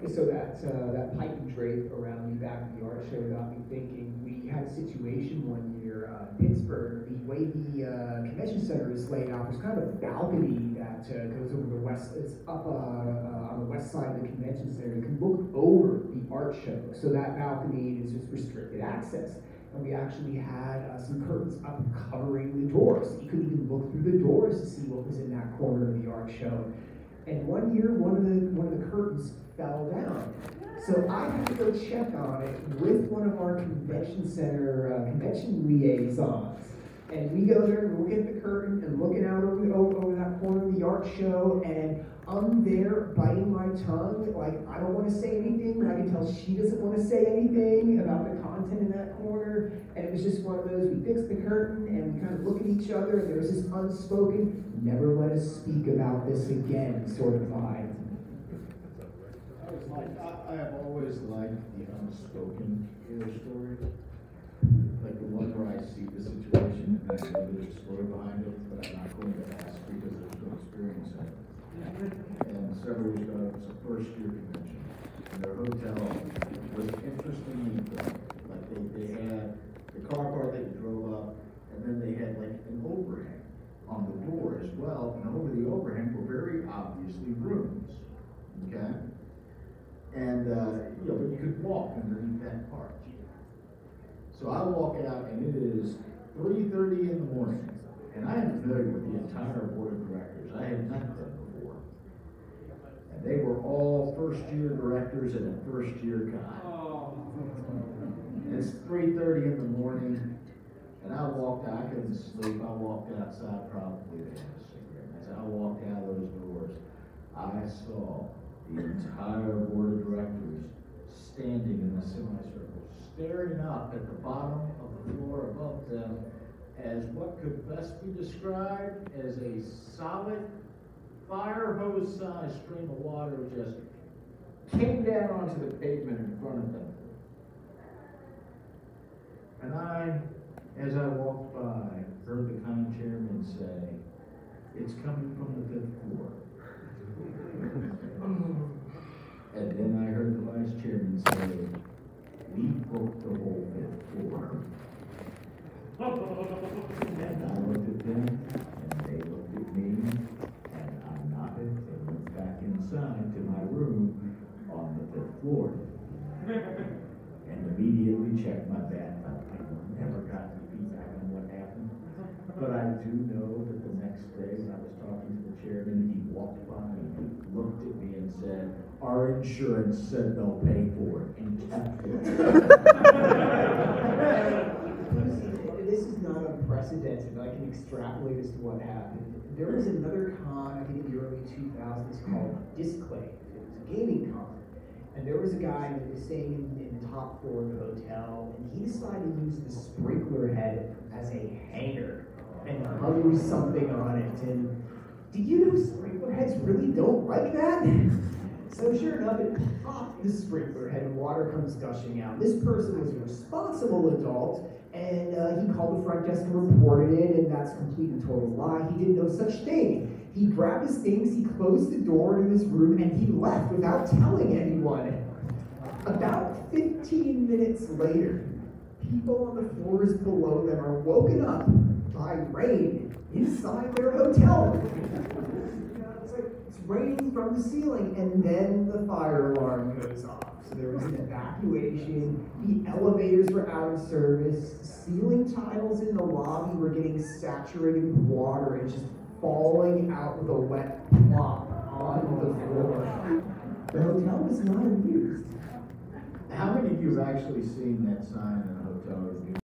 So that pipe and drape around the back of the art show got me thinking. We had a situation one year in Pittsburgh. The way the convention center is laid out, there's kind of a balcony that goes over the west. It's up on the west side of the convention center. You can look over the art show. So that balcony is just restricted access. And we actually had some curtains up covering the doors. So you could even look through the doors to see what was in that corner of the art show. And one year, one of the curtains fell down. So I had to go check on it with one of our convention center convention liaisons. And we go there and look at the curtain and looking out over that corner of the art show, and I'm there biting my tongue, like I don't want to say anything, but I can tell she doesn't want to say anything about the content in that corner. And it was just one of those, we fixed the curtain and we kind of look at each other, and there was this unspoken, never let us speak about this again sort of vibe. I have always liked the unspoken hero stories. Like the one where I see the situation and I know there's a story behind it, but I'm not going to ask because there's no experience in it. And several years ago, it was a first-year convention, and their hotel was interestingly built. Like they had the car park that you drove up, and then they had like an overhang on the door as well, and over the overhang were very obviously rooms. Okay? And but you could walk underneath that part. So I walk out, and it is 3:30 in the morning, and I am familiar with the entire board of directors. I had met them before, and they were all first-year directors and a first-year guy. And it's 3:30 in the morning, and I walked out. I couldn't sleep. I walked outside probably to have a cigarette. As I walked out of those doors, I saw the entire board of directors standing in a semicircle, staring up at the bottom of the floor above them as what could best be described as a solid fire hose-sized stream of water just came down onto the pavement in front of them. And I, as I walked by, heard the kind chairman say, "It's coming from the 5th floor." And then I heard the vice chairman say, "We broke the whole 5th floor." And I looked at them, and they looked at me, and I nodded and went back inside to my room on the 5th floor. And immediately checked my bathtub. I never got any feedback on what happened. But I do know that the next day when I was talking to the chairman, he walked by and looked at me and said, "Our insurance said they'll pay for it," and kept it. This is not unprecedented. I can extrapolate as to what happened. There was another con, I think in the early 2000s, called Disclave. It was a gaming con. And there was a guy that was staying in the top floor of the hotel, and he decided to use the sprinkler head as a hanger and hung something on it. And did you know sprinkler heads really don't like that? So sure enough, it popped the sprinkler head and water comes gushing out. This person was a responsible adult, and he called the front desk and reported it, and that's a complete and total lie. He did no such thing. He grabbed his things, he closed the door to his room, and he left without telling anyone. About 15 minutes later, people on the floors below them are woken up by rain inside their hotel room. It's like it's raining from the ceiling, and then the fire alarm goes off. So there was an evacuation, the elevators were out of service, ceiling tiles in the lobby were getting saturated with water and just falling out with a wet plop on the floor. The hotel was not amused. How many of you have actually seen that sign in a hotel room?